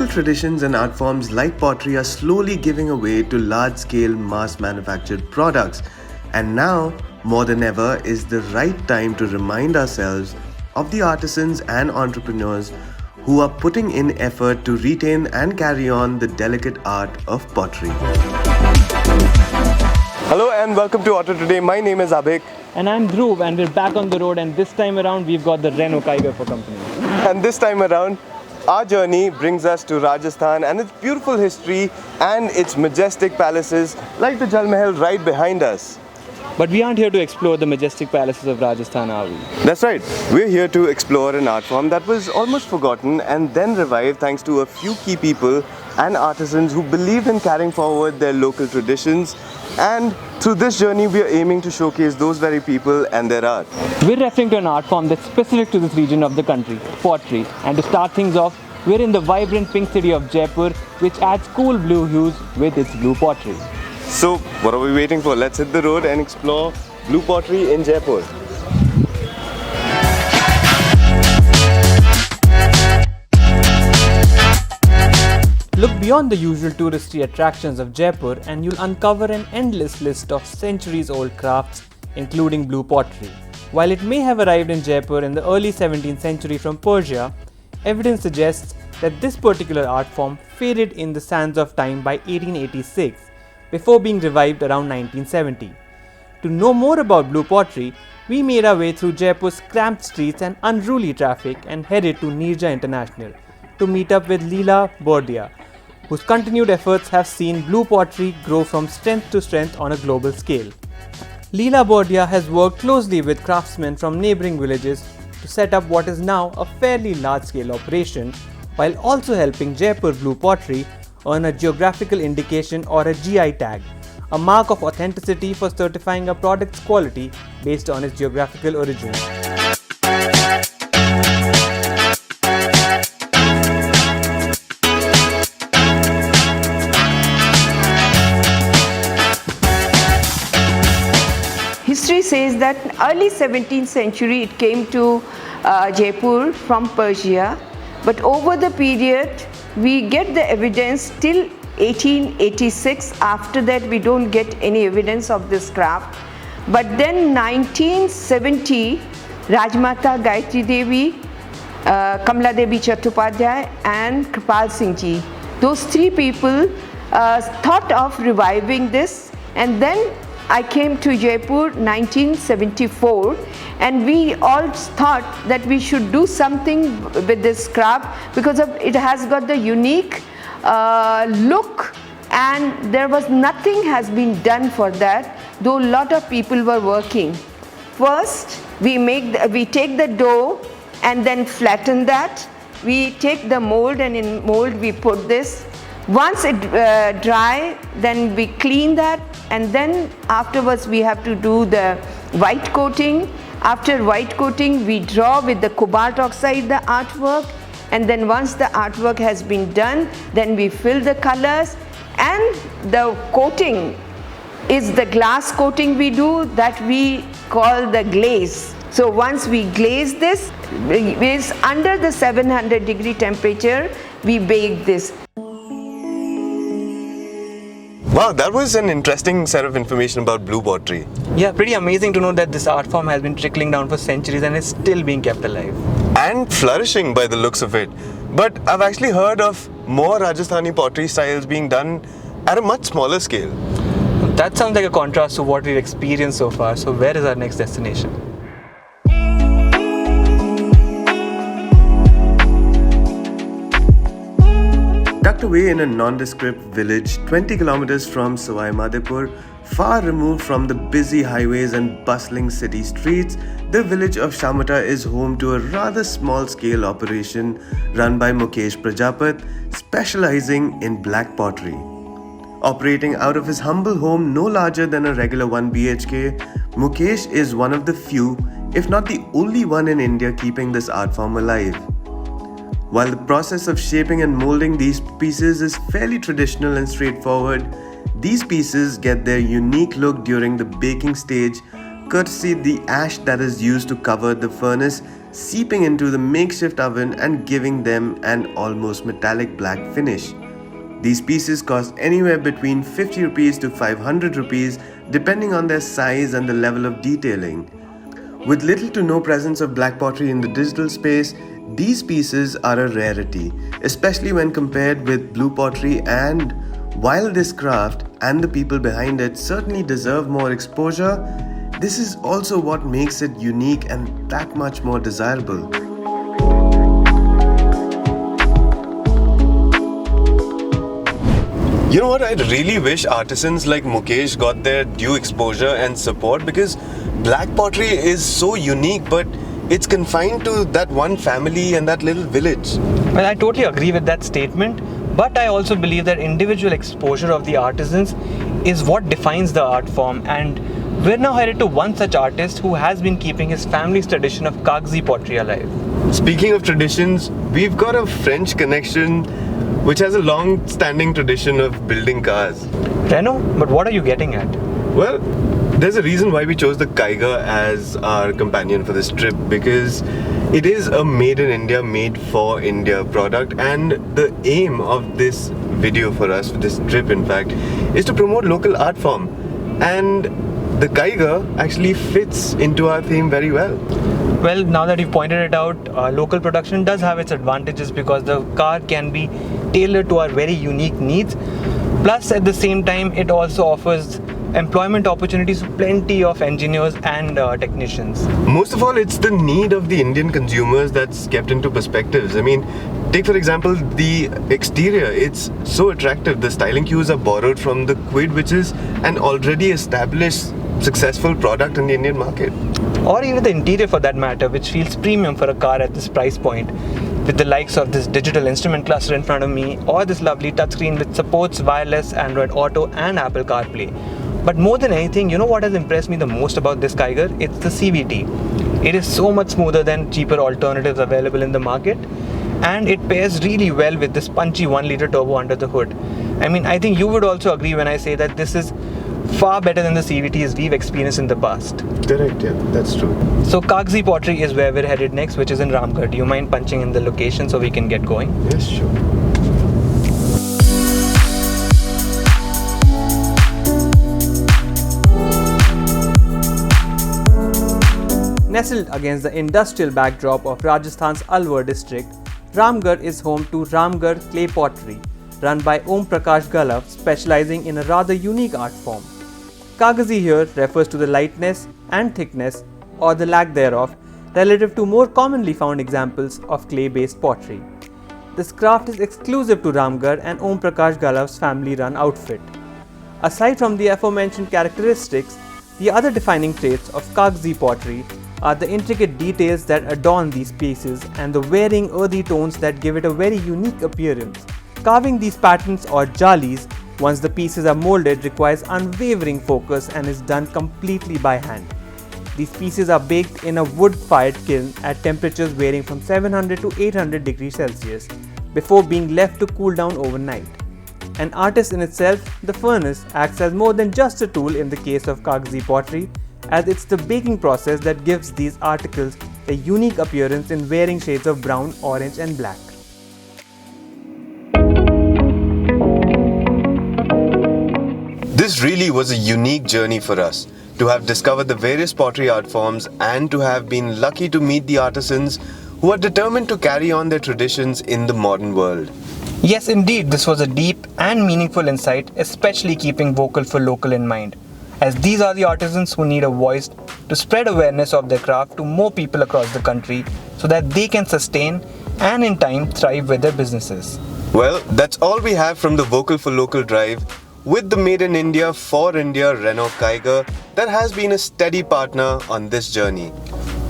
local traditions and art forms like pottery are slowly giving way to large-scale mass-manufactured products. And now, more than ever, is the right time to remind ourselves of the artisans and entrepreneurs who are putting in effort to retain and carry on the delicate art of pottery. Hello and welcome to Auto Today. My name is Abhik. And I'm Dhruv, and we're back on the road, and this time around we've got the Renault Kiger for company. And this time around, our journey brings us to Rajasthan and its beautiful history and its majestic palaces like the Jal Mahal right behind us. But we aren't here to explore the majestic palaces of Rajasthan, are we? That's right. We're here to explore an art form that was almost forgotten and then revived thanks to a few key people and artisans who believed in carrying forward their local traditions. And through this journey, we are aiming to showcase those very people and their art. We're referring to an art form that's specific to this region of the country, pottery. And to start things off, we're in the vibrant pink city of Jaipur, which adds cool blue hues with its blue pottery. So, what are we waiting for? Let's hit the road and explore blue pottery in Jaipur. Look beyond the usual touristy attractions of Jaipur and you'll uncover an endless list of centuries-old crafts, including blue pottery. While it may have arrived in Jaipur in the early 17th century from Persia, evidence suggests that this particular art form faded in the sands of time by 1886, before being revived around 1970. To know more about blue pottery, we made our way through Jaipur's cramped streets and unruly traffic and headed to Nirja International to meet up with Leela Bordia, whose continued efforts have seen blue pottery grow from strength to strength on a global scale. Leela Bordia has worked closely with craftsmen from neighboring villages to set up what is now a fairly large-scale operation, while also helping Jaipur blue pottery earn a geographical indication or a GI tag, a mark of authenticity for certifying a product's quality based on its geographical origin. History says that early 17th century it came to Jaipur from Persia, but over the period we get the evidence till 1886. After that we don't get any evidence of this craft. But then 1970, Rajmata Gayatri Devi, Kamla Devi Chattopadhyay and Kripal Singh Ji, those three people thought of reviving this, and then I came to Jaipur 1974, and we all thought that we should do something with this craft because it has got the unique look, and there was nothing has been done for that, though a lot of people were working. First, we take the dough and then flatten that. We take the mold, and in mold we put this. Once it dry, then we clean that, and then afterwards we have to do the white coating. After white coating, we draw with the cobalt oxide the artwork, and then once the artwork has been done, then we fill the colors, and the coating is the glass coating we do that we call the glaze. So once we glaze this, is under the 700-degree temperature, we bake this. Wow, that was an interesting set of information about blue pottery. Yeah, pretty amazing to know that this art form has been trickling down for centuries and is still being kept alive. And flourishing by the looks of it. But I've actually heard of more Rajasthani pottery styles being done at a much smaller scale. That sounds like a contrast to what we've experienced so far. So where is our next destination? Tucked away in a nondescript village 20 kilometers from Sawai Madhepur, far removed from the busy highways and bustling city streets, the village of Shamata is home to a rather small-scale operation run by Mukesh Prajapat, specializing in black pottery. Operating out of his humble home no larger than a regular 1 BHK, Mukesh is one of the few, if not the only one in India keeping this art form alive. While the process of shaping and molding these pieces is fairly traditional and straightforward, these pieces get their unique look during the baking stage, courtesy the ash that is used to cover the furnace seeping into the makeshift oven and giving them an almost metallic black finish. These pieces cost anywhere between 50 rupees to 500 rupees depending on their size and the level of detailing. With little to no presence of black pottery in the digital space, these pieces are a rarity, especially when compared with blue pottery, and while this craft and the people behind it certainly deserve more exposure, this is also what makes it unique and that much more desirable. You know what, I really wish artisans like Mukesh got their due exposure and support, because black pottery is so unique, but it's confined to that one family and that little village. Well, I totally agree with that statement, but I also believe that individual exposure of the artisans is what defines the art form, and we're now headed to one such artist who has been keeping his family's tradition of Kagzi pottery alive. Speaking of traditions, we've got a French connection which has a long-standing tradition of building cars. Renault, but what are you getting at? Well, there's a reason why we chose the Kiger as our companion for this trip, because it is a made in India, made for India product, and the aim of this video for us, for this trip in fact, is to promote local art form, and the Kiger actually fits into our theme very well. Well, now that you've pointed it out, local production does have its advantages because the car can be tailored to our very unique needs. Plus, at the same time, it also offers employment opportunities to plenty of engineers and technicians. Most of all, it's the need of the Indian consumers that's kept into perspectives. I mean, take for example the exterior. It's so attractive. The styling cues are borrowed from the Quid, which is an already established successful product in the Indian market. Or even the interior for that matter, which feels premium for a car at this price point, with the likes of this digital instrument cluster in front of me, or this lovely touchscreen which supports wireless Android Auto and Apple CarPlay. But more than anything, you know what has impressed me the most about this Kiger? It's the CVT. It is so much smoother than cheaper alternatives available in the market, and it pairs really well with this punchy 1-liter turbo under the hood. I mean, I think you would also agree when I say that this is far better than the CVTs we've experienced in the past. Correct, yeah, that's true. So Kagzi Pottery is where we're headed next, which is in Ramgar. Do you mind punching in the location so we can get going? Yes, sure. Nestled against the industrial backdrop of Rajasthan's Alwar district, Ramgar is home to Ramgar Clay Pottery, run by Om Prakash Galav, specializing in a rather unique art form. Kagzi here refers to the lightness and thickness, or the lack thereof, relative to more commonly found examples of clay-based pottery. This craft is exclusive to Ramgar and Om Prakash Galav's family-run outfit. Aside from the aforementioned characteristics, the other defining traits of Kagzi pottery are the intricate details that adorn these pieces and the varying earthy tones that give it a very unique appearance. Carving these patterns or jalis, once the pieces are molded, requires unwavering focus and is done completely by hand. These pieces are baked in a wood-fired kiln at temperatures varying from 700 to 800 degrees Celsius before being left to cool down overnight. An artist in itself, the furnace acts as more than just a tool in the case of Kagzi pottery, as it's the baking process that gives these articles a unique appearance in varying shades of brown, orange and black. This really was a unique journey for us, to have discovered the various pottery art forms and to have been lucky to meet the artisans who are determined to carry on their traditions in the modern world. Yes, indeed, this was a deep and meaningful insight, especially keeping vocal for local in mind, as these are the artisans who need a voice to spread awareness of their craft to more people across the country so that they can sustain and in time thrive with their businesses. Well, that's all we have from the Vocal for Local drive with the Made in India for India Renault Kiger that has been a steady partner on this journey.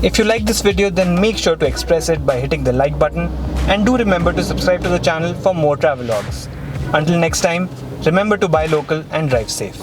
If you like this video, then make sure to express it by hitting the like button, and do remember to subscribe to the channel for more travelogues. Until next time, remember to buy local and drive safe.